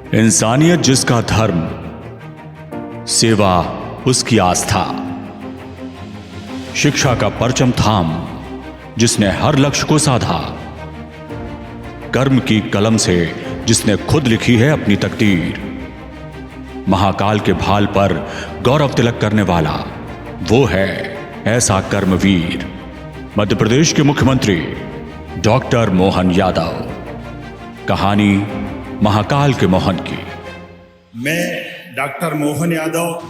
इंसानियत जिसका धर्म, सेवा उसकी आस्था, शिक्षा का परचम थाम जिसने हर लक्ष्य को साधा, कर्म की कलम से जिसने खुद लिखी है अपनी तकदीर, महाकाल के भाल पर गौरव तिलक करने वाला वो है ऐसा कर्मवीर, मध्य प्रदेश के मुख्यमंत्री डॉक्टर मोहन यादव। कहानी महाकाल के मोहन की। मैं डॉक्टर मोहन यादव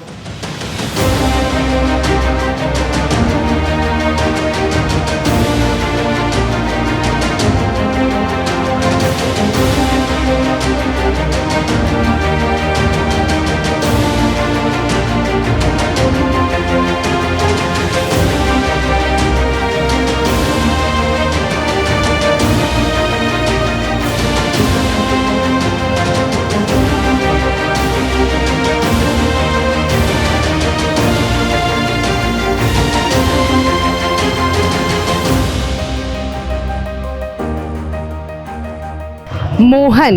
मोहन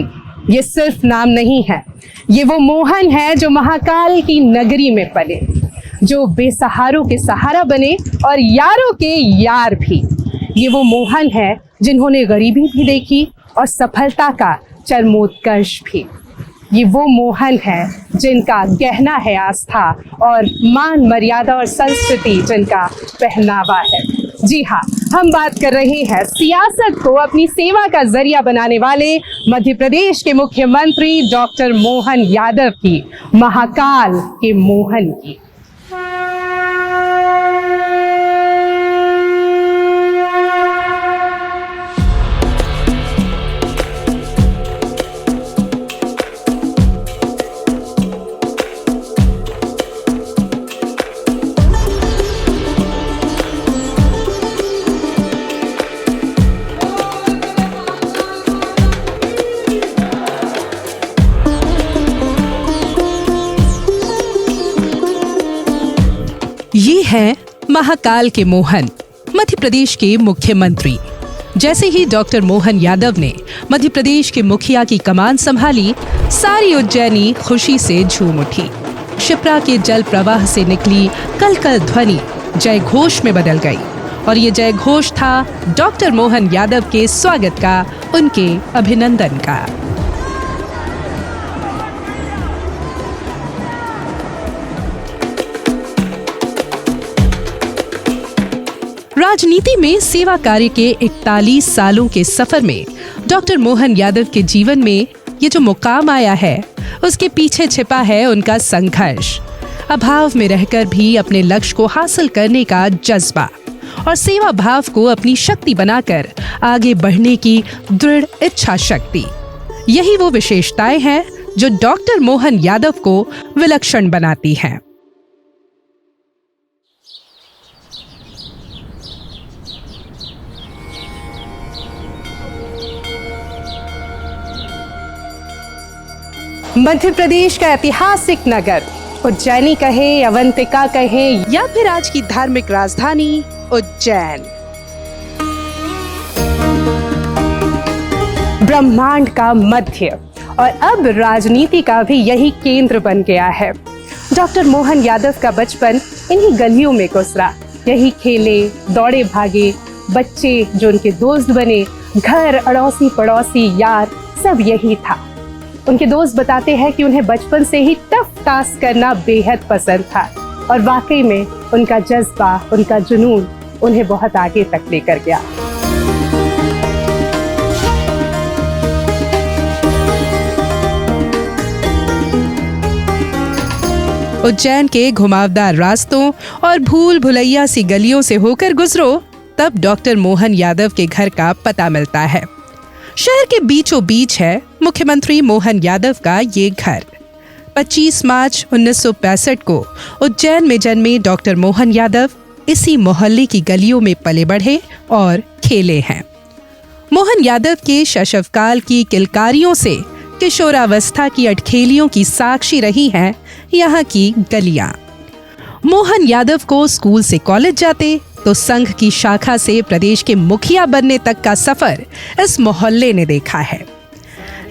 ये सिर्फ नाम नहीं है, ये वो मोहन है जो महाकाल की नगरी में पले, जो बेसहारों के सहारा बने और यारों के यार भी। ये वो मोहन है जिन्होंने गरीबी भी देखी और सफलता का चरमोत्कर्ष भी। ये वो मोहन है जिनका गहना है आस्था और मान मर्यादा और संस्कृति जिनका पहनावा है। जी हाँ, हम बात कर रहे हैं सियासत को अपनी सेवा का जरिया बनाने वाले मध्य प्रदेश के मुख्यमंत्री डॉक्टर मोहन यादव की, महाकाल के मोहन की। ये है महाकाल के मोहन, मध्य प्रदेश के मुख्यमंत्री। जैसे ही डॉक्टर मोहन यादव ने मध्य प्रदेश के मुखिया की कमान संभाली, सारी उज्जैनी खुशी से झूम उठी। शिप्रा के जल प्रवाह से निकली कलकल ध्वनि जय घोष में बदल गई और ये जय घोष था डॉक्टर मोहन यादव के स्वागत का, उनके अभिनंदन का। राजनीति में सेवा कार्य के 41 सालों के सफर में डॉक्टर मोहन यादव के जीवन में ये जो मुकाम आया है, उसके पीछे छिपा है उनका संघर्ष, अभाव में रहकर भी अपने लक्ष्य को हासिल करने का जज्बा और सेवा भाव को अपनी शक्ति बनाकर आगे बढ़ने की दृढ़ इच्छा शक्ति। यही वो विशेषताएं हैं जो डॉक्टर मोहन यादव को विलक्षण बनाती हैं। मध्य प्रदेश का ऐतिहासिक नगर, उज्जैनी कहें, अवंतिका कहें या फिर आज की धार्मिक राजधानी उज्जैन, ब्रह्मांड का मध्य और अब राजनीति का भी यही केंद्र बन गया है। डॉक्टर मोहन यादव का बचपन इन्हीं गलियों में गुजरा। यही खेले, दौड़े भागे, बच्चे जो उनके दोस्त बने, घर, अड़ोसी पड़ोसी, यार, सब यही था। उनके दोस्त बताते हैं कि उन्हें बचपन से ही टफ टास्क करना बेहद पसंद था और वाकई में उनका जज्बा, उनका जुनून उन्हें बहुत आगे तक लेकर गया। उज्जैन के घुमावदार रास्तों और भूल भुलैया सी गलियों से होकर गुजरो, तब डॉक्टर मोहन यादव के घर का पता मिलता है। शहर के बीचों बीच है मुख्यमंत्री मोहन यादव का ये घर। 25 मार्च 1965 को उज्जैन में जन्मे डॉक्टर मोहन यादव इसी मोहल्ले की गलियों में पले बढ़े और खेले हैं। मोहन यादव के शैशवकाल की किलकारियों से किशोरावस्था की अटखेलियों की साक्षी रही हैं यहाँ की गलियां। मोहन यादव को स्कूल से कॉलेज जाते तो संघ की शाखा से प्रदेश के मुखिया बनने तक का सफर इस मोहल्ले ने देखा है।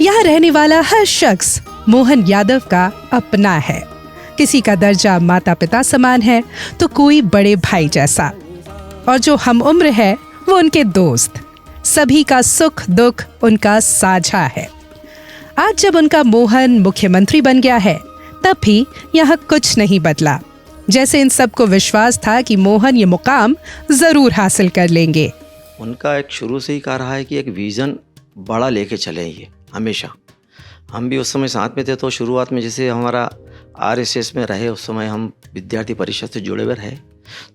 यहाँ रहने वाला हर शख्स मोहन यादव का अपना है। किसी का दर्जा माता पिता समान है तो कोई बड़े भाई जैसा, और जो हम उम्र है वो उनके दोस्त। सभी का सुख दुख उनका साझा है। आज जब उनका मोहन मुख्यमंत्री बन गया है तब भी यहाँ कुछ नहीं बदला। जैसे इन सबको विश्वास था कि मोहन ये मुकाम जरूर हासिल कर लेंगे। उनका एक शुरू से ही कहा रहा है कि एक विज़न बड़ा लेके चले ये हमेशा। हम भी उस समय साथ में थे, तो शुरुआत में जैसे हमारा आरएसएस में रहे, उस समय हम विद्यार्थी परिषद से जुड़े हुए रहे,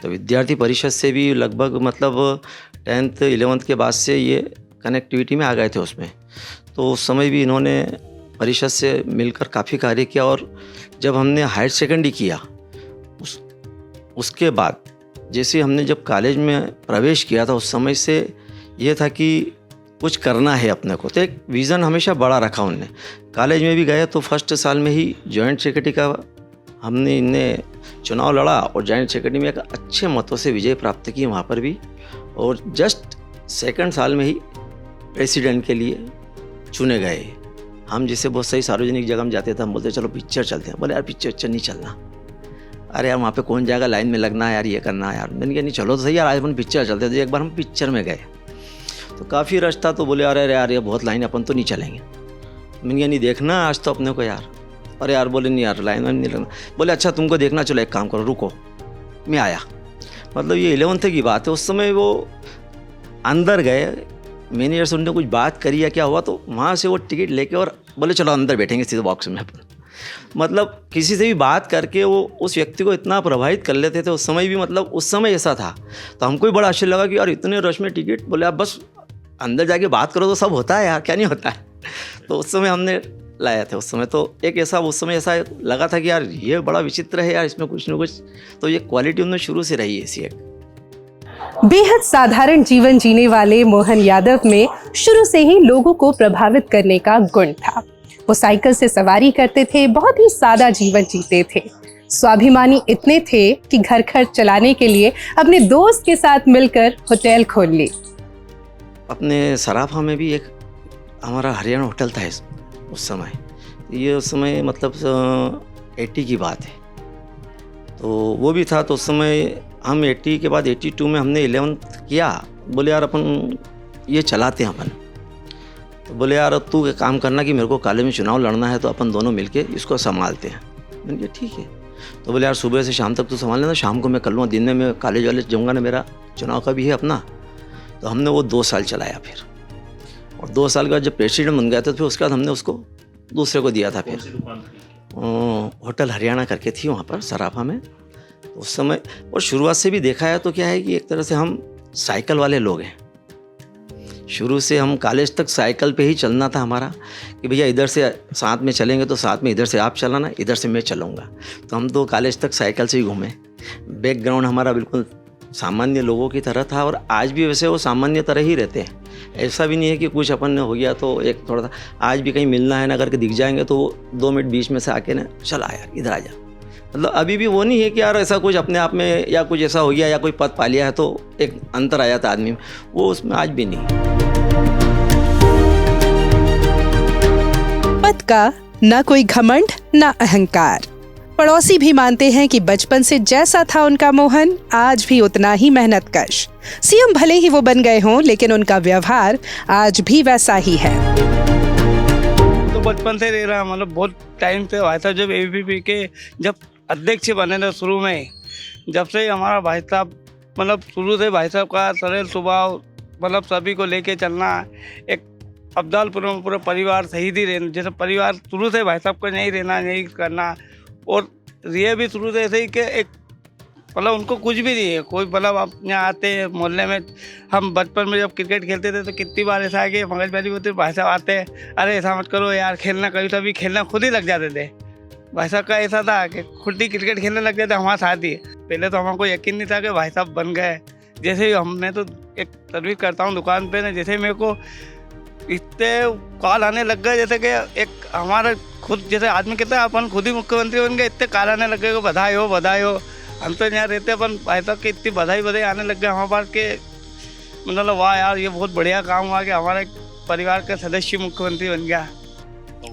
तो विद्यार्थी परिषद से भी लगभग मतलब 10th 11th के बाद से ये कनेक्टिविटी में आ गए थे उसमें। तो उस समय भी इन्होंने परिषद से मिलकर काफ़ी कार्य किया। और जब हमने हायर सेकेंडरी किया उसके बाद जैसे हमने जब कॉलेज में प्रवेश किया था, उस समय से ये था कि कुछ करना है अपने को, तो एक विज़न हमेशा बड़ा रखा उनने। कॉलेज में भी गए तो फर्स्ट साल में ही जॉइंट सेक्रेटरी का हमने इन्हें चुनाव लड़ा और जॉइंट सेक्रेटरी में एक अच्छे मतों से विजय प्राप्त की वहाँ पर भी। और जस्ट सेकंड साल में ही प्रेसिडेंट के लिए चुने गए। हम जैसे बहुत सही सार्वजनिक जगह में जाते थे, हम बोलते चलो पिक्चर चलते हैं। बोले यार पिक्चर नहीं चलना, अरे यार वहाँ पे कौन जाएगा, लाइन में लगना है यार, ये करना है यार। मैंने कहा नहीं चलो तो सही यार, आज अपन पिक्चर चलते थे। एक बार हम पिक्चर में गए तो काफ़ी रश था, तो बोले अरे यार ये बहुत लाइन, अपन तो नहीं चलेंगे। मैंने कहा नहीं देखना आज तो अपने को यार। अरे यार बोले नहीं यार लाइन में नहीं लगना। बोले अच्छा तुमको देखना, चलो एक काम करो रुको, मैं आया। मतलब ये 11th की बात है। उस समय वो अंदर गए, मैनेजर से उनने कुछ बात करी या क्या हुआ, तो वहाँ से वो टिकट लेके और बोले चलो अंदर बैठेंगे सीधे बॉक्स में अपन। मतलब किसी से भी बात करके वो उस व्यक्ति को इतना प्रभावित कर लेते थे। उस समय भी मतलब उस समय ऐसा था, तो हमको भी बड़ा आश्चर्य लगा कि यार इतने रश में टिकट। बोले आप बस अंदर जाके बात करो तो सब होता है यार, क्या नहीं होता है। तो उस समय हमने लाया था। उस समय तो एक ऐसा उस समय ऐसा लगा था कि यार ये बड़ा विचित्र है यार, इसमें कुछ ना कुछ तो ये क्वालिटी उनमें शुरू से रही है ऐसी एक। बेहद साधारण जीवन जीने वाले मोहन यादव में शुरू से ही लोगों को प्रभावित करने का गुण था। वो साइकिल से सवारी करते थे, बहुत ही सादा जीवन जीते थे। स्वाभिमानी इतने थे कि घर खर्च चलाने के लिए अपने दोस्त के साथ मिलकर होटल खोल ली। अपने सराफा में भी एक हमारा हरियाणा होटल था उस समय। ये उस समय मतलब 80 की बात है, तो वो भी था। तो उस समय हम 80 के बाद 82 में हमने 11th किया। बोले यार अपन ये चलाते हैं अपन। तो बोले यार तू एक काम करना कि मेरे को कॉलेज में चुनाव लड़ना है, तो अपन दोनों मिलके इसको संभालते हैं। मैंने कहा ठीक है। तो बोले यार सुबह से शाम तक तू संभाल लेना, शाम को मैं कर लूँगा, दिन में मैं कॉलेज वाले जाऊँगा ना, मेरा चुनाव का भी है अपना। तो हमने वो 2 साल चलाया फिर, और 2 साल के बाद जब प्रेसिडेंट बन गया था, फिर उसके बाद हमने उसको दूसरे को दिया था। फिर होटल हरियाणा करके थी वहाँ पर सराफा में। तो उस समय और शुरुआत से भी देखा है तो क्या है कि एक तरह से हम साइकिल वाले लोग हैं। शुरू से हम कॉलेज तक साइकिल पे ही चलना था हमारा, कि भैया इधर से साथ में चलेंगे तो साथ में इधर से आप चलाना, इधर से मैं चलाऊँगा। तो हम तो कॉलेज तक साइकिल से ही घूमे। बैकग्राउंड हमारा बिल्कुल सामान्य लोगों की तरह था, और आज भी वैसे वो सामान्य तरह ही रहते हैं। ऐसा भी नहीं है कि कुछ अपन हो गया तो एक थोड़ा सा, आज भी कहीं मिलना है ना करके दिख जाएंगे तो वो 2 मिनट बीच में से आके ना चला यार इधर आ जा। मतलब अभी भी वो नहीं है कि यार ऐसा कुछ अपने आप में या कुछ ऐसा हो गया या कोई पद पा लिया है तो एक अंतर आ जाता आदमी में, वो उसमें आज भी नहीं। पद का ना कोई घमंड ना अहंकार। पड़ोसी भी मानते हैं कि बचपन से जैसा था उनका मोहन, आज भी उतना ही मेहनतकश। सीएम भले ही वो बन गए हों, लेकिन उनका व्यवहार आज भी वैसा ही है। तो बचपन से रह रहा, मतलब बहुत टाइम से हुआ था। जब एबीवीपी के जब अध्यक्ष बने थे शुरू में, जब से हमारा भाई साहब मतलब शुरू से भाई साहब का सरल स्वभाव, मतलब सभी को लेके चलना, एक अब्दालपुर में पूरा परिवार शहीद ही रहना, जैसे परिवार शुरू से भाई साहब को नहीं रहना, नहीं करना। और ये भी शुरू से ऐसे ही कि एक मतलब उनको कुछ भी नहीं है कोई, मतलब आप यहाँ आते हैं मोहल्ले में। हम बचपन में जब क्रिकेट खेलते थे तो कितनी बार ऐसा है कि मगजमारी होती, भाई साहब आते हैं, अरे ऐसा मत करो यार, खेलना कभी तभी खेलना, खुद ही लग जाते थे। भाई साहब का ऐसा था कि खुद ही क्रिकेट खेलने लग गए थे हमारे साथ ही। पहले तो हमको यकीन नहीं था कि भाई साहब बन गए। जैसे ही मैं तो एक सर्विस करता हूँ दुकान पे ना, जैसे मेरे को इतने कॉल आने लग गए जैसे कि एक हमारा खुद जैसे आदमी कहता है अपन खुद ही मुख्यमंत्री बन गए, इतने कॉल आने लग गए, बधाई हो बधाई हो। हम तो यहाँ रहते अपन भाई साहब की इतनी बधाई आने लग गए हमारे पास के, मतलब वाह यार ये बहुत बढ़िया काम हुआ कि हमारे परिवार का सदस्य मुख्यमंत्री बन गया।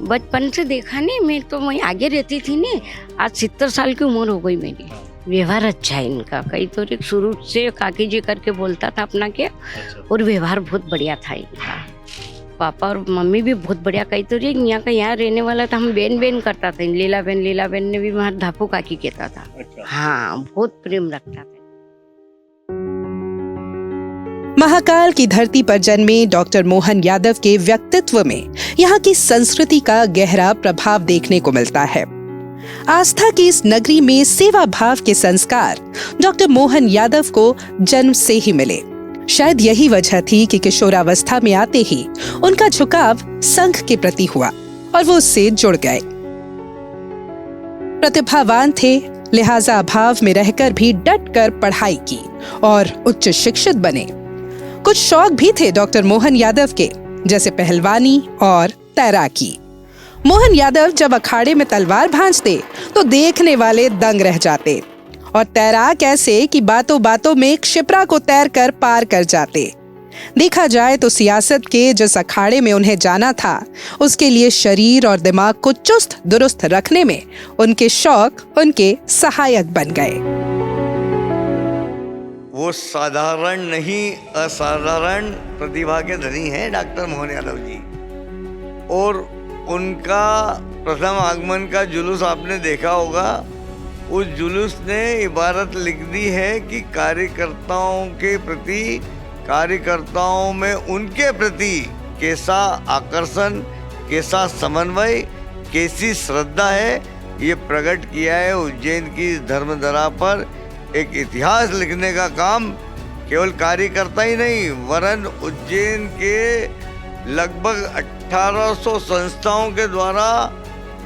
बचपन से देखा नहीं, मैं आगे रहती थी नहीं। आज 70 साल की उम्र हो गई मेरी। व्यवहार अच्छा है इनका, कई तो शुरू से काकी जी करके बोलता था अपना के, और व्यवहार बहुत बढ़िया था इनका। पापा और मम्मी भी बहुत बढ़िया, कई तो यहाँ का यहाँ रहने वाला था, हम बेन बेन करता था। लीला बेन ने भी हमारे धापू काकी कहता था। हाँ, बहुत प्रेम रखता था। महाकाल की धरती पर जन्मे डॉक्टर मोहन यादव के व्यक्तित्व में यहाँ की संस्कृति का गहरा प्रभाव देखने को मिलता है। आस्था की इस नगरी में सेवा भाव के संस्कार डॉक्टर मोहन यादव को जन्म से ही मिले। शायद यही वजह थी कि किशोरावस्था में आते ही उनका झुकाव संघ के प्रति हुआ और वो उससे जुड़ गए। प्रतिभावान थे, लिहाजा अभाव में रहकर भी डटकर पढ़ाई की और उच्च शिक्षित बने। कुछ शौक भी थे डॉक्टर मोहन यादव के, जैसे पहलवानी और तैराकी। मोहन यादव जब अखाड़े में तलवार भांजते तो देखने वाले दंग रह जाते, और तैराक ऐसे कि बातों बातों में क्षिप्रा को तैर कर पार कर जाते। देखा जाए तो सियासत के जिस अखाड़े में उन्हें जाना था, उसके लिए शरीर और दिमाग को चुस्त दुरुस्त रखने में उनके शौक उनके सहायक बन गए। वो साधारण नहीं असाधारण प्रतिभा के धनी हैं डॉक्टर मोहन यादव जी। और उनका प्रथम आगमन का जुलूस आपने देखा होगा। उस जुलूस ने इबारत लिख दी है कि कार्यकर्ताओं के प्रति, कार्यकर्ताओं में उनके प्रति कैसा आकर्षण, कैसा समन्वय, कैसी श्रद्धा है, ये प्रकट किया है। उज्जैन की धर्मधरा पर एक इतिहास लिखने का काम केवल कार्यकर्ता ही नहीं, वरन उज्जैन के लगभग 1800 संस्थाओं के द्वारा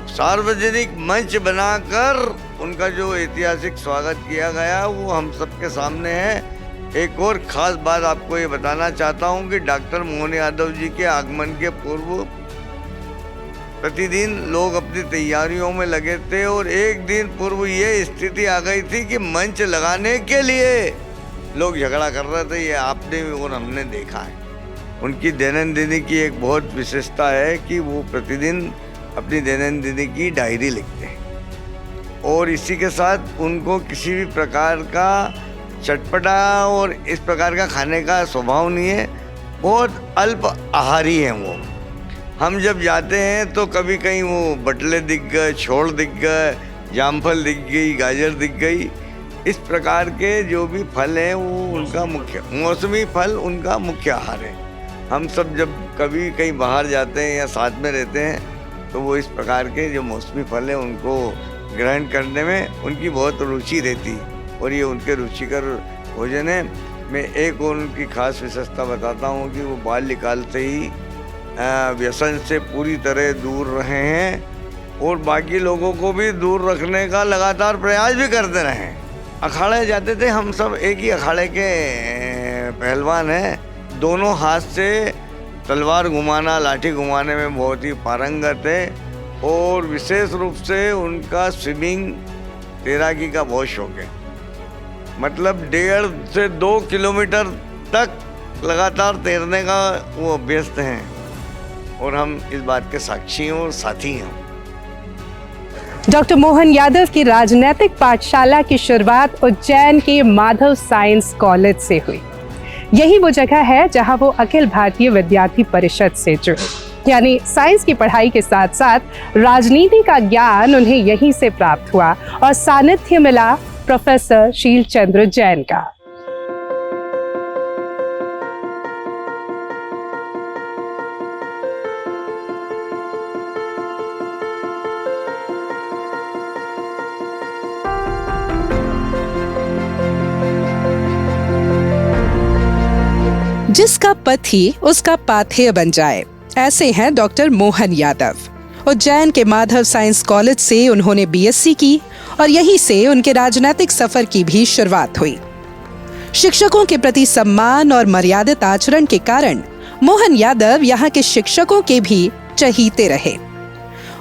सार्वजनिक मंच बनाकर उनका जो ऐतिहासिक स्वागत किया गया वो हम सबके सामने है। एक और ख़ास बात आपको ये बताना चाहता हूँ कि डॉक्टर मोहन यादव जी के आगमन के पूर्व प्रतिदिन लोग अपनी तैयारियों में लगे थे, और एक दिन पूर्व ये स्थिति आ गई थी कि मंच लगाने के लिए लोग झगड़ा कर रहे थे। ये आपने और हमने देखा है। उनकी दैनंदिनी की एक बहुत विशेषता है कि वो प्रतिदिन अपनी दैनंदिनी की डायरी लिखते हैं, और इसी के साथ उनको किसी भी प्रकार का चटपटा और इस प्रकार का खाने का स्वभाव नहीं है। बहुत अल्प आहारी हैं वो। हम जब जाते हैं तो कभी कहीं वो बटले दिख गए, छोड़ दिख गए, जामफल दिख गई, गाजर दिख गई, इस प्रकार के जो भी फल हैं वो उनका मुख्य, मौसमी फल उनका मुख्य आहार है। हम सब जब कभी कहीं बाहर जाते हैं या साथ में रहते हैं तो वो इस प्रकार के जो मौसमी फल हैं उनको ग्रहण करने में उनकी बहुत रुचि रहती, और ये उनके रुचिकर भोजन है। मैं एक और उनकी खास विशेषता बताता हूँ कि वो बाल्यकाल से ही व्यसन से पूरी तरह दूर रहे हैं, और बाकी लोगों को भी दूर रखने का लगातार प्रयास भी करते रहे। अखाड़े जाते थे, हम सब एक ही अखाड़े के पहलवान हैं। दोनों हाथ से तलवार घुमाना, लाठी घुमाने में बहुत ही पारंगत है, और विशेष रूप से उनका स्विमिंग, तैराकी का बहुत शौक है। मतलब 1.5 से 2 किलोमीटर तक लगातार तैरने का वो अभ्यस्त हैं, और हम इस बात के साक्षी हैं और साथी हैं। डॉक्टर मोहन यादव की राजनैतिक पाठशाला की शुरुआत उज्जैन के माधव साइंस कॉलेज से हुई। यही वो जगह है जहां वो अखिल भारतीय विद्यार्थी परिषद से जुड़े। यानी साइंस की पढ़ाई के साथ साथ राजनीति का ज्ञान उन्हें यहीं से प्राप्त हुआ, और सानिध्य मिला प्रोफेसर शीलचंद्र जैन का। जिसका पथी उसका पाथेय बन जाए, ऐसे हैं डॉक्टर मोहन यादव। उज्जैन के माधव साइंस कॉलेज से उन्होंने बीएससी की, और यहीं से उनके राजनीतिक सफर की भी शुरुआत हुई। शिक्षकों के प्रति सम्मान और मर्यादित आचरण के कारण मोहन यादव यहाँ के शिक्षकों के भी चहीते रहे।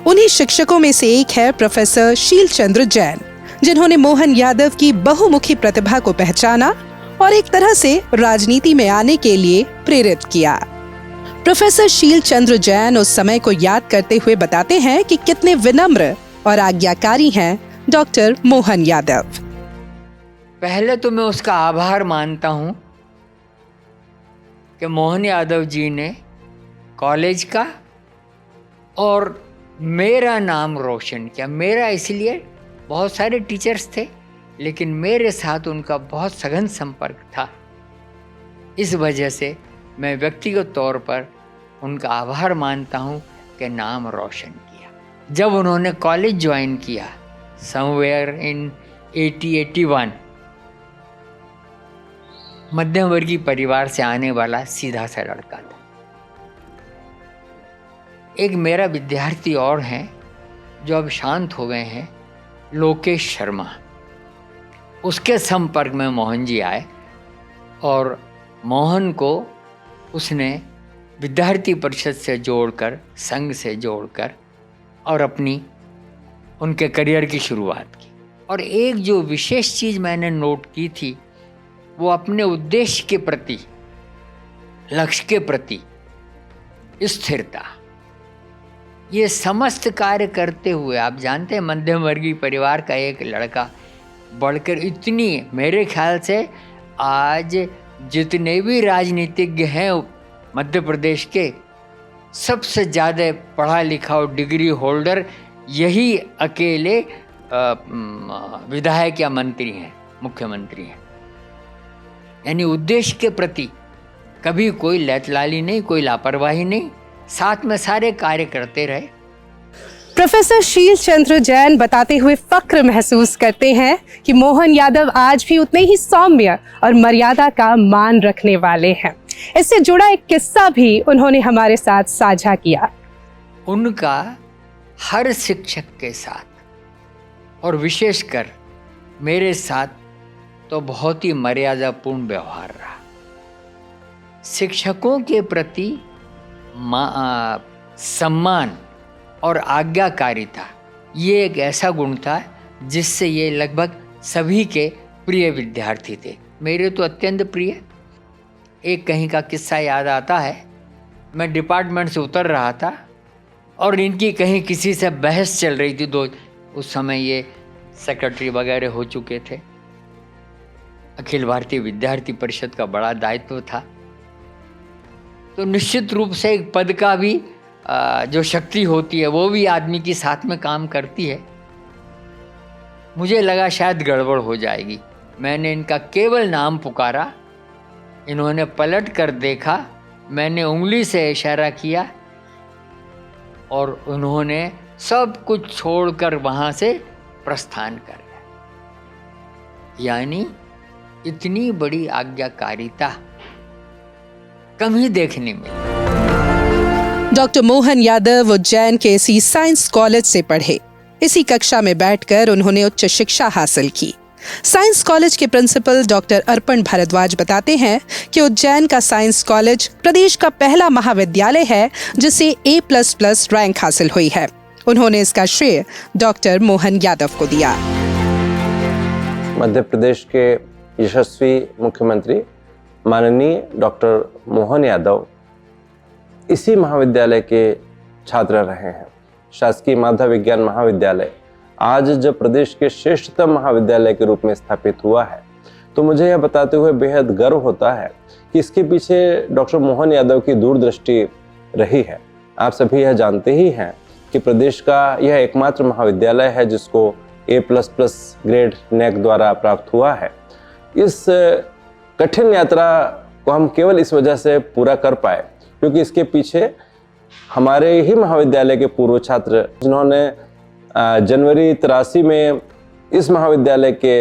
उन्हीं शिक्षकों में से एक है प्रोफेसर शीलचंद्र जैन, जिन्होंने मोहन यादव की बहुमुखी प्रतिभा को पहचाना और एक तरह से राजनीति में आने के लिए प्रेरित किया। प्रोफेसर शील चंद्र जैन उस समय को याद करते हुए बताते हैं कि कितने विनम्र और आज्ञाकारी हैं डॉक्टर मोहन यादव। पहले तो मैं उसका आभार मानता हूँ कि मोहन यादव जी ने कॉलेज का और मेरा नाम रोशन किया। मेरा इसलिए, बहुत सारे टीचर्स थे लेकिन मेरे साथ उनका बहुत सघन संपर्क था। इस वजह से मैं व्यक्तिगत तौर पर उनका आभार मानता हूँ कि नाम रोशन किया। जब उन्होंने कॉलेज ज्वाइन किया समवेयर इन 80-81, मध्यम वर्गीय परिवार से आने वाला सीधा सा लड़का था। एक मेरा विद्यार्थी और हैं जो अब शांत हो गए हैं, लोकेश शर्मा। उसके संपर्क में मोहन जी आए और मोहन को उसने विद्यार्थी परिषद से जोड़कर, संघ से जोड़कर और अपनी उनके करियर की शुरुआत की। और एक जो विशेष चीज़ मैंने नोट की थी वो अपने उद्देश्य के प्रति, लक्ष्य के प्रति स्थिरता। ये समस्त कार्य करते हुए, आप जानते हैं मध्यम वर्गीय परिवार का एक लड़का बढ़कर इतनी, मेरे ख्याल से आज जितने भी राजनीतिज्ञ हैं मध्य प्रदेश के, सबसे ज़्यादा पढ़ा लिखा और डिग्री होल्डर यही अकेले विधायक या मंत्री हैं, मुख्यमंत्री हैं। यानी उद्देश्य के प्रति कभी कोई लैटलाली नहीं, कोई लापरवाही नहीं, साथ में सारे कार्य करते रहे। प्रोफेसर शील चंद्र जैन बताते हुए फक्र महसूस करते हैं कि मोहन यादव आज भी उतने ही सौम्य और मर्यादा का मान रखने वाले हैं। इससे जुड़ा एक किस्सा भी उन्होंने हमारे साथ साझा किया। उनका हर शिक्षक के साथ और विशेषकर मेरे साथ तो बहुत ही मर्यादापूर्ण व्यवहार रहा। शिक्षकों के प्रति सम्मान और आज्ञाकारिता, ये एक ऐसा गुण था जिससे ये लगभग सभी के प्रिय विद्यार्थी थे। मेरे तो अत्यंत प्रिय। एक कहीं का किस्सा याद आता है, मैं डिपार्टमेंट से उतर रहा था और इनकी कहीं किसी से बहस चल रही थी। दो, उस समय ये सेक्रेटरी वगैरह हो चुके थे। अखिल भारतीय विद्यार्थी परिषद का बड़ा दायित्व था, तो निश्चित रूप से एक पद का भी जो शक्ति होती है वो भी आदमी की साथ में काम करती है। मुझे लगा शायद गड़बड़ हो जाएगी। मैंने इनका केवल नाम पुकारा, इन्होंने पलट कर देखा, मैंने उंगली से इशारा किया और उन्होंने सब कुछ छोड़कर वहाँ से प्रस्थान कर गए। यानी इतनी बड़ी आज्ञाकारिता कम ही देखने मिली। डॉक्टर मोहन यादव उज्जैन के इसी साइंस कॉलेज से पढ़े। इसी कक्षा में बैठकर उन्होंने उच्च शिक्षा हासिल की। साइंस कॉलेज के प्रिंसिपल डॉक्टर अर्पण भारद्वाज बताते हैं कि उज्जैन का साइंस कॉलेज प्रदेश का पहला महाविद्यालय है जिसे A++ रैंक हासिल हुई है। उन्होंने इसका श्रेय डॉक्टर मोहन यादव को दिया। मध्य प्रदेश के यशस्वी मुख्यमंत्री माननीय डॉक्टर मोहन यादव इसी महाविद्यालय के छात्र रहे हैं। शासकीय माधव विज्ञान महाविद्यालय आज जब प्रदेश के श्रेष्ठतम महाविद्यालय के रूप में स्थापित हुआ है, तो मुझे यह बताते हुए बेहद गर्व होता है कि इसके पीछे डॉक्टर मोहन यादव की दूरदृष्टि रही है। आप सभी यह जानते ही हैं कि प्रदेश का यह एकमात्र महाविद्यालय है जिसको A++ ग्रेड NAC द्वारा प्राप्त हुआ है। इस कठिन यात्रा को हम केवल इस वजह से पूरा कर पाए क्योंकि इसके पीछे हमारे ही महाविद्यालय के पूर्व छात्र, जिन्होंने जनवरी 83 में इस महाविद्यालय के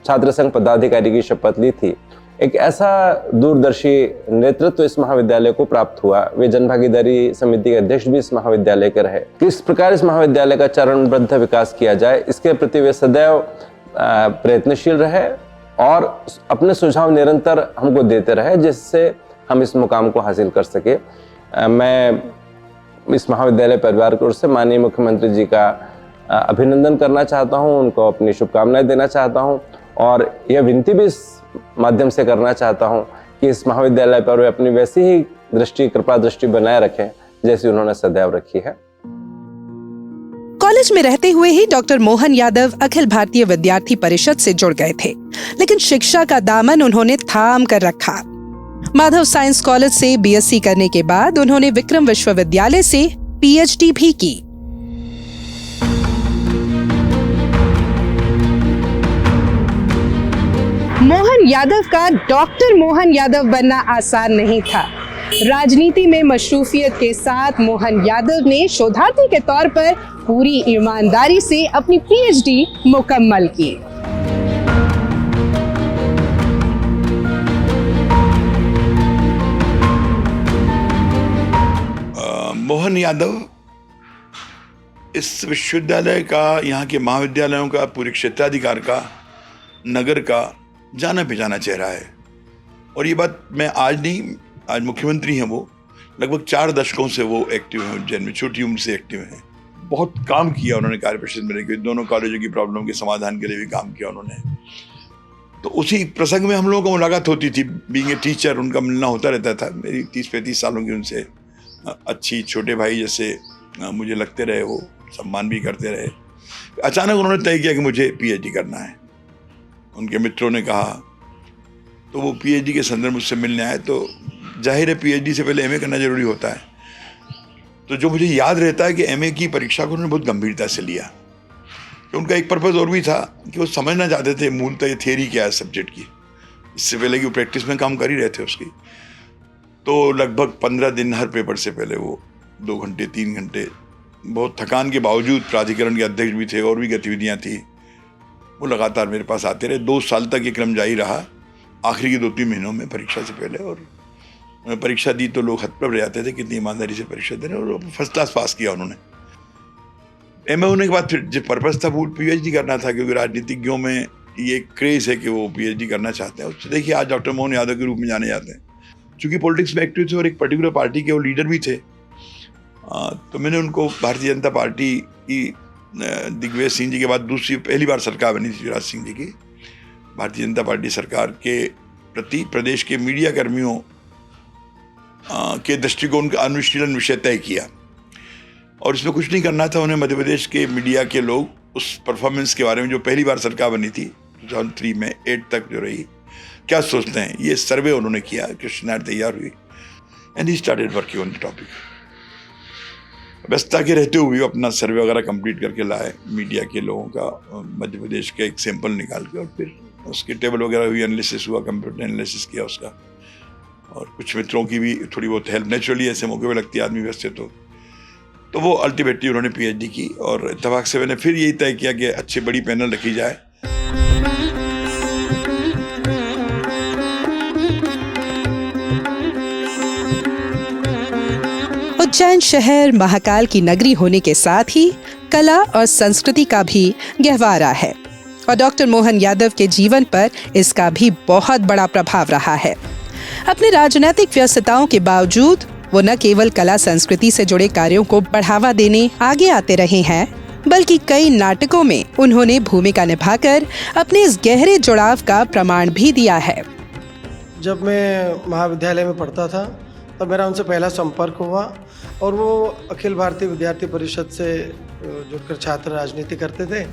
छात्र संघ पदाधिकारी की शपथ ली थी, एक ऐसा दूरदर्शी नेतृत्व इस महाविद्यालय को प्राप्त हुआ। वे जनभागीदारी समिति के अध्यक्ष भी इस महाविद्यालय के रहे। किस प्रकार इस महाविद्यालय का चरणबद्ध विकास किया जाए, इसके प्रति वे सदैव प्रयत्नशील रहे और अपने सुझाव निरंतर हमको देते रहे, जिससे हम इस मुकाम को हासिल कर सके। मैं इस महाविद्यालय परिवार की ओर से माननीय मुख्यमंत्री जी का अभिनंदन करना चाहता हूं, उनको अपनी शुभकामनाएं देना चाहता हूं और यह विनती भी इस माध्यम से करना चाहता हूं कि इस महाविद्यालय पर वे अपनी वैसी ही दृष्टि, कृपा दृष्टि बनाए रखें जैसी उन्होंने सदैव रखी है। कॉलेज में रहते हुए ही डॉक्टर मोहन यादव अखिल भारतीय विद्यार्थी परिषद से जुड़ गए थे, लेकिन शिक्षा का दामन उन्होंने थाम कर रखा। माधव साइंस कॉलेज से बीएससी करने के बाद उन्होंने विक्रम विश्वविद्यालय से पीएचडी भी की। मोहन यादव का डॉक्टर मोहन यादव बनना आसान नहीं था। राजनीति में मशरूफियत के साथ मोहन यादव ने शोधार्थी के तौर पर पूरी ईमानदारी से अपनी पीएचडी मुकम्मल की। मोहन यादव इस विश्वविद्यालय का, यहाँ के महाविद्यालयों का, पूरे क्षेत्राधिकार का, नगर का जाना पहचाना चेहरा है। और ये बात मैं आज नहीं, आज मुख्यमंत्री हैं वो, लगभग 4 दशकों से वो एक्टिव हैं उज्जैन में, छोटी उम्र से एक्टिव हैं। बहुत काम किया उन्होंने कार्य परिषद में रहकर, दोनों कॉलेजों की प्रॉब्लम के समाधान के लिए भी काम किया उन्होंने। तो उसी प्रसंग में हम लोगों को मुलाकात होती थी, बीइंग ए टीचर उनका मिलना होता रहता था। मेरी 30-35 सालों की उनसे अच्छी, छोटे भाई जैसे मुझे लगते रहे, वो सम्मान भी करते रहे। अचानक उन्होंने तय किया कि मुझे पीएचडी करना है। उनके मित्रों ने कहा, तो वो पीएचडी के संदर्भ मुझसे मिलने आए। तो जाहिर है पीएचडी से पहले एमए करना जरूरी होता है। तो जो मुझे याद रहता है कि एमए की परीक्षा को उन्होंने बहुत गंभीरता से लिया। तो उनका एक पर्पज़ और भी था कि वो समझना चाहते थे मूलतः ये थियरी क्या है सब्जेक्ट की, इससे पहले कि वो प्रैक्टिस में काम कर ही रहे थे उसकी। तो लगभग 15 दिन हर पेपर से पहले वो 2 घंटे 3 घंटे, बहुत थकान के बावजूद, प्राधिकरण के अध्यक्ष भी थे और भी गतिविधियाँ थी, वो लगातार मेरे पास आते रहे। 2 साल तक ये क्रम जारी रहा, आखिरी के 2-3 महीनों में परीक्षा से पहले। और उन्होंने परीक्षा दी तो लोग हतप्रभ रह जाते थे कितनी ईमानदारी से परीक्षा दे रहे हैं, और फर्स्ट क्लास पास किया उन्होंने। एमए होने के बाद फिर जो पर्पज़ था वो पीएचडी करना था, क्योंकि राजनीतिज्ञों में ये क्रेज़ है कि वो पीएचडी करना चाहते हैं। उससे देखिए आज डॉक्टर मोहन यादव के रूप में जाने जाते हैं, चूँकि पॉलिटिक्स में एक्टिव थे और एक पर्टिकुलर पार्टी के वो लीडर भी थे। तो मैंने उनको भारतीय जनता पार्टी की दिग्विजय सिंह जी के बाद पहली बार सरकार बनी थी शिवराज सिंह जी की, भारतीय जनता पार्टी सरकार के प्रति प्रदेश के मीडिया कर्मियों के दृष्टिकोण का अनुशीलन विषय तय किया। और इसमें कुछ नहीं करना था, उन्हें मध्य प्रदेश के मीडिया के लोग उस परफॉर्मेंस के बारे में, जो पहली बार सरकार बनी थी 2003 में 8 तक जो रही, क्या सोचते हैं, ये सर्वे उन्होंने किया। क्वेश्चनर तैयार हुई and he started working on the topic. व्यस्तता के रहते हुए अपना सर्वे वगैरह कंप्लीट करके लाए, मीडिया के लोगों का मध्य प्रदेश का एक सैंपल निकाल के, और फिर उसकी टेबल वगैरह हुई, एनालिसिस हुआ, कंप्यूटर एनालिसिस किया उसका। और कुछ मित्रों की भी थोड़ी बहुत हेल्प नेचुरली ऐसे मौके पर लगती है, आदमी व्यस्त है तो वो अल्टीमेटली उन्होंने पीएचडी की। और इत्तेफाक से मैंने फिर यही तय किया कि अच्छी बड़ी पैनल रखी जाए। उज्जैन शहर महाकाल की नगरी होने के साथ ही कला और संस्कृति का भी गहवारा है, और डॉक्टर मोहन यादव के जीवन पर इसका भी बहुत बड़ा प्रभाव रहा है। अपने राजनीतिक व्यस्तताओं के बावजूद वो न केवल कला संस्कृति से जुड़े कार्यों को बढ़ावा देने आगे आते रहे हैं, बल्कि कई नाटकों में उन्होंने भूमिका निभाकर अपने इस गहरे जुड़ाव का प्रमाण भी दिया है। जब मैं महाविद्यालय में पढ़ता था तब मेरा उनसे पहला संपर्क हुआ, और वो अखिल भारतीय विद्यार्थी परिषद से जुड़कर छात्र राजनीति करते थे।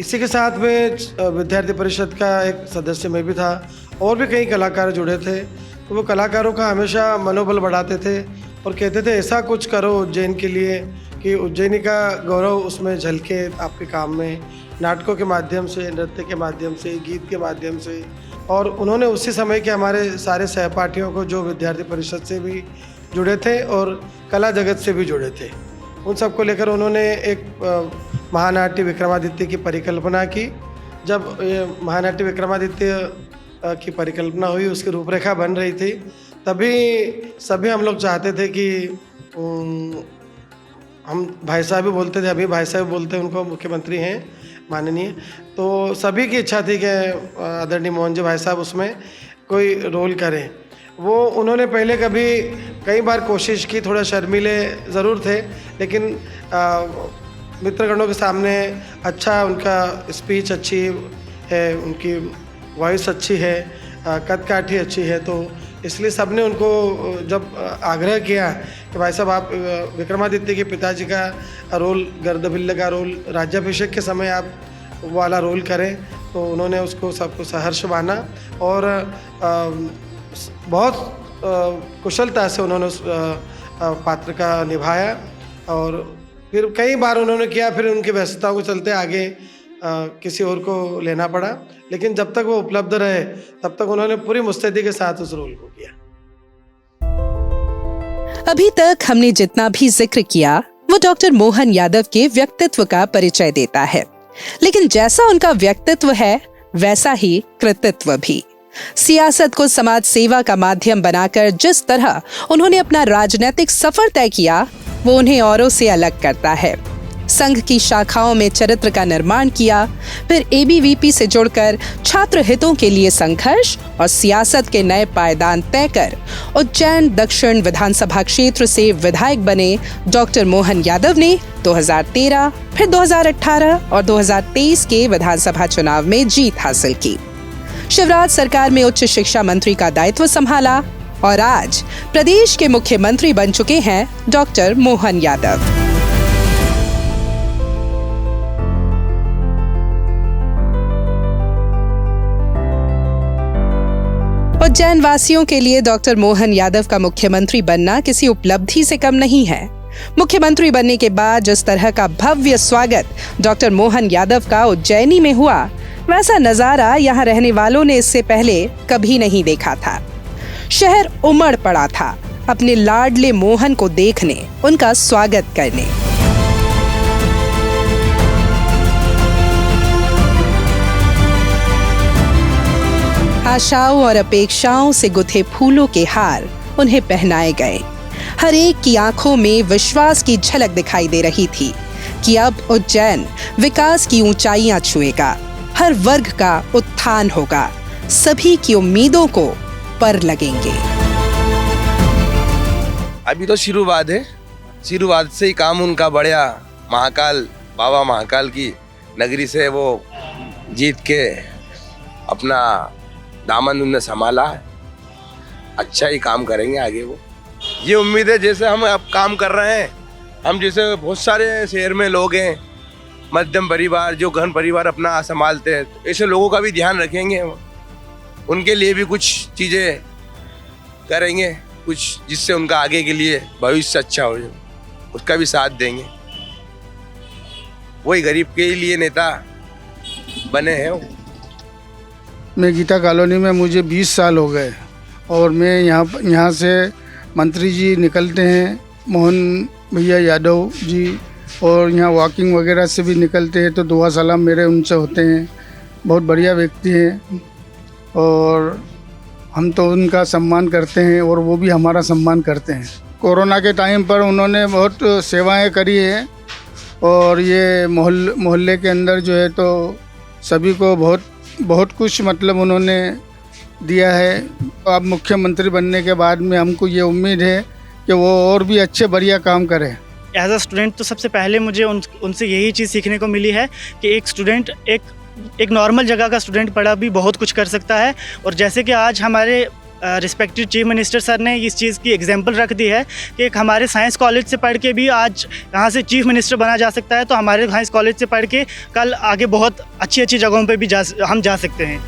इसी के साथ में विद्यार्थी परिषद का एक सदस्य मैं भी था, और भी कई कलाकार जुड़े थे। तो वो कलाकारों का हमेशा मनोबल बढ़ाते थे और कहते थे ऐसा कुछ करो उज्जैन के लिए कि उज्जैनी का गौरव उसमें झलके आपके काम में, नाटकों के माध्यम से, नृत्य के माध्यम से, गीत के माध्यम से। और उन्होंने उसी समय के हमारे सारे सहपाठियों को जो विद्यार्थी परिषद से भी जुड़े थे और कला जगत से भी जुड़े थे, उन सबको लेकर उन्होंने एक महानाट्य विक्रमादित्य की परिकल्पना की। जब ये महानाट्य विक्रमादित्य की परिकल्पना हुई, उसकी रूपरेखा बन रही थी, तभी सभी हम लोग चाहते थे कि हम भाई साहब भी बोलते थे, अभी भाई साहब बोलते हैं, उनको मुख्यमंत्री हैं माननीय, तो सभी की इच्छा थी कि आदरणीय मोहन जी भाई साहब उसमें कोई रोल करें। वो उन्होंने पहले कई बार कोशिश की, थोड़ा शर्मीले ज़रूर थे, लेकिन मित्रगणों के सामने अच्छा, उनका स्पीच अच्छी है, उनकी वॉइस अच्छी है, कद काठी अच्छी है, तो इसलिए सबने उनको जब आग्रह किया कि भाई साहब आप विक्रमादित्य के पिताजी का रोल, गर्दभिल्ल का रोल राज्याभिषेक के समय आप वाला रोल करें, तो उन्होंने उसको सबको सहर्ष माना और बहुत कुशलता से उन्होंने उस पात्र का निभाया। और फिर कई बार उन्होंने किया, फिर उनकी व्यस्तताओं के चलते आगे किसी और को लेना पड़ा, लेकिन जब तक वो उपलब्ध रहे तब तक उन्होंने पूरी मुस्तैदी के साथ उस रोल को किया। अभी तक हमने जितना भी जिक्र किया वो डॉक्टर मोहन यादव के व्यक्तित्व का परिचय देता है, लेकिन जैसा उनका व्यक्तित्व है वैसा ही कृतित्व भी। सियासत को समाज सेवा का माध्यम बनाकर जिस तरह उन्होंने अपना राजनीतिक सफर तय किया वो उन्हें औरों से अलग करता है। संघ की शाखाओं में चरित्र का निर्माण किया, फिर एबीवीपी से जुड़कर छात्र हितों के लिए संघर्ष और सियासत के नए पायदान तय कर उज्जैन दक्षिण विधानसभा क्षेत्र से विधायक बने डॉक्टर मोहन यादव ने 2013, फिर 2018 और 2023 के विधानसभा चुनाव में जीत हासिल की। शिवराज सरकार में उच्च शिक्षा मंत्री का दायित्व संभाला और आज प्रदेश के मुख्यमंत्री बन चुके हैं डॉक्टर मोहन यादव। उज्जैन वासियों के लिए डॉक्टर मोहन यादव का मुख्यमंत्री बनना किसी उपलब्धि से कम नहीं है। मुख्यमंत्री बनने के बाद जिस तरह का भव्य स्वागत डॉक्टर मोहन यादव का उज्जैनी में हुआ, वैसा नजारा यहाँ रहने वालों ने इससे पहले कभी नहीं देखा था। शहर उमड़ पड़ा था अपने लाडले मोहन को देखने, उनका स्वागत करने। आशाओं और अपेक्षाओं से गुथे फूलों के हार उन्हें पहनाए गए। हर एक की आंखों में विश्वास की झलक दिखाई दे रही थी कि अब उज्जैन विकास की ऊंचाइयां छुएगा, हर वर्ग का उत्थान होगा, सभी की उम्मीदों को पर लगेंगे। अभी तो शुरुआत है, शुरुआत से ही काम उनका बढ़िया। महाकाल, बाबा महाकाल की नगरी से वो जीत के अपना दामन उन्हें संभाला है। अच्छा ही काम करेंगे आगे वो, ये उम्मीद है। जैसे हम अब काम कर रहे हैं, हम जैसे बहुत सारे शहर में लोग हैं, मध्यम परिवार जो घन परिवार अपना संभालते हैं, तो ऐसे लोगों का भी ध्यान रखेंगे, उनके लिए भी कुछ चीज़ें करेंगे, कुछ जिससे उनका आगे के लिए भविष्य अच्छा हो जाए, उसका भी साथ देंगे। वही गरीब के लिए नेता बने हैं वो। मैं गीता कॉलोनी में मुझे 20 साल हो गए और मैं यहाँ से मंत्री जी निकलते हैं, मोहन भैया यादव जी, और यहाँ वॉकिंग वगैरह से भी निकलते हैं तो दुआ सलाम मेरे उनसे होते हैं। बहुत बढ़िया व्यक्ति हैं और हम तो उनका सम्मान करते हैं और वो भी हमारा सम्मान करते हैं। कोरोना के टाइम पर उन्होंने बहुत सेवाएं करी है और ये मोहल्ले के अंदर जो है तो सभी को बहुत कुछ मतलब उन्होंने दिया है। अब मुख्यमंत्री बनने के बाद में हमको ये उम्मीद है कि वो और भी अच्छे बढ़िया काम करें। एज अ स्टूडेंट तो सबसे पहले मुझे उनसे यही चीज़ सीखने को मिली है कि एक स्टूडेंट एक नॉर्मल जगह का स्टूडेंट पढ़ा भी बहुत कुछ कर सकता है। और जैसे कि आज हमारे रिस्पेक्टिव चीफ मिनिस्टर सर ने इस चीज़ की एग्जांपल रख दी है कि एक हमारे साइंस कॉलेज से पढ़ के भी आज यहाँ से चीफ मिनिस्टर बना जा सकता है, तो हमारे साइंस कॉलेज से पढ़ के कल आगे बहुत अच्छी अच्छी जगहों पे भी हम जा सकते हैं।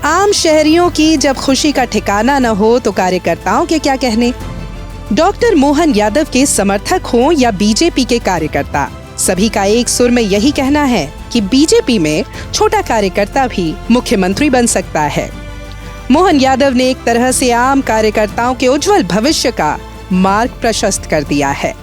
आम शहरियों की जब खुशी का ठिकाना न हो तो कार्यकर्ताओं के क्या कहने। डॉक्टर मोहन यादव के समर्थक हों या बीजेपी के कार्यकर्ता, सभी का एक सुर में यही कहना है कि बीजेपी में छोटा कार्यकर्ता भी मुख्यमंत्री बन सकता है। मोहन यादव ने एक तरह से आम कार्यकर्ताओं के उज्जवल भविष्य का मार्ग प्रशस्त कर दिया है।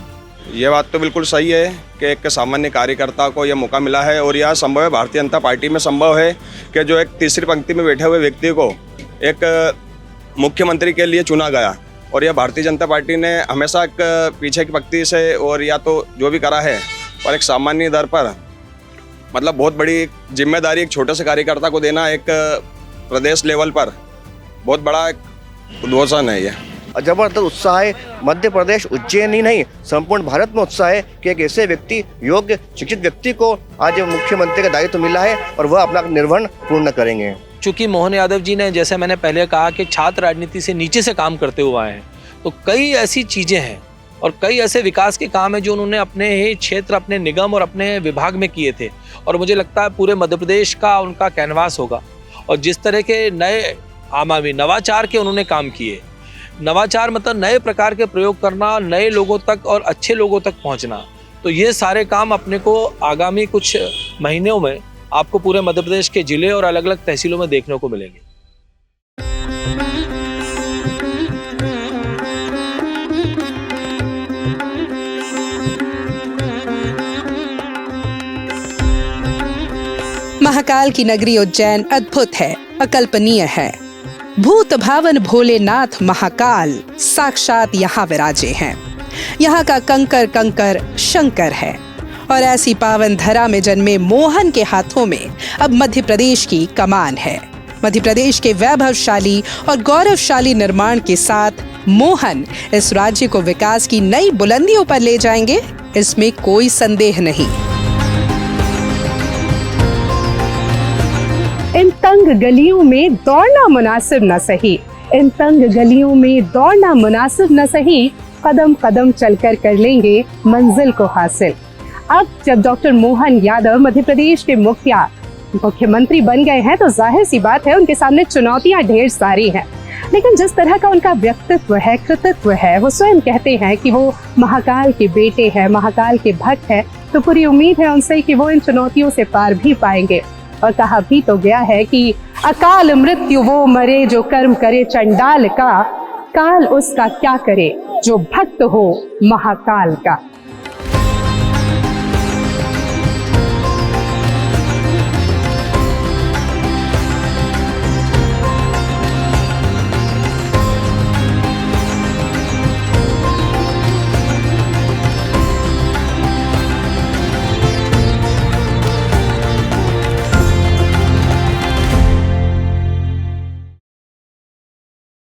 ये बात तो बिल्कुल सही है कि एक सामान्य कार्यकर्ता को यह मौका मिला है और यह संभव है, भारतीय जनता पार्टी में संभव है कि जो एक तीसरी पंक्ति में बैठे हुए व्यक्ति को एक मुख्यमंत्री के लिए चुना गया। और यह भारतीय जनता पार्टी ने हमेशा एक पीछे की पंक्ति से और या तो जो भी करा है और एक सामान्य दर पर मतलब बहुत बड़ी जिम्मेदारी एक छोटे से कार्यकर्ता को देना एक प्रदेश लेवल पर बहुत बड़ा उद्घोषण है। ये जबरदस्त उत्साह है। मध्य प्रदेश उज्जैन ही नहीं संपूर्ण भारत में उत्साह है कि एक ऐसे व्यक्ति, योग्य शिक्षित व्यक्ति को आज मुख्यमंत्री का दायित्व मिला है और वह अपना निर्वहन पूर्ण करेंगे। चूँकि मोहन यादव जी ने, जैसे मैंने पहले कहा कि छात्र राजनीति से नीचे से काम करते हुए आए हैं, तो कई ऐसी चीज़ें हैं और कई ऐसे विकास के काम हैं जो उन्होंने अपने ही क्षेत्र, अपने निगम और अपने विभाग में किए थे। और मुझे लगता है पूरे मध्य प्रदेश का उनका कैनवास होगा। और जिस तरह के नए आमावी नवाचार के उन्होंने काम किए, नवाचार मतलब नए प्रकार के प्रयोग करना, नए लोगों तक और अच्छे लोगों तक पहुंचना, तो ये सारे काम अपने को आगामी कुछ महीनों में आपको पूरे मध्य प्रदेश के जिले और अलग अलग तहसीलों में देखने को मिलेंगे। महाकाल की नगरी उज्जैन अद्भुत है, अकल्पनीय है। भूत भावन भोलेनाथ महाकाल साक्षात यहाँ विराजे हैं। यहाँ का कंकर कंकर शंकर है और ऐसी पावन धरा में जन्मे मोहन के हाथों में अब मध्य प्रदेश की कमान है। मध्य प्रदेश के वैभवशाली और गौरवशाली निर्माण के साथ मोहन इस राज्य को विकास की नई बुलंदियों पर ले जाएंगे, इसमें कोई संदेह नहीं। इन तंग गलियों में दौड़ना मुनासिब न सही, इन तंग गलियों में दौड़ना मुनासिब न सही, कदम कदम चलकर कर लेंगे मंजिल को हासिल। अब जब डॉक्टर मोहन यादव मध्य प्रदेश के मुख्यमंत्री बन गए हैं तो जाहिर सी बात है उनके सामने चुनौतियां ढेर सारी हैं। लेकिन जिस तरह का उनका व्यक्तित्व है, कृतित्व है, वो स्वयं कहते हैं कि वो महाकाल के बेटे हैं, महाकाल के भक्त हैं, तो पूरी उम्मीद है उनसे कि वो इन चुनौतियों से पार भी पाएंगे। और कहा भी तो गया है कि अकाल मृत्यु वो मरे जो कर्म करे चंडाल का, काल उसका क्या करे जो भक्त हो महाकाल का।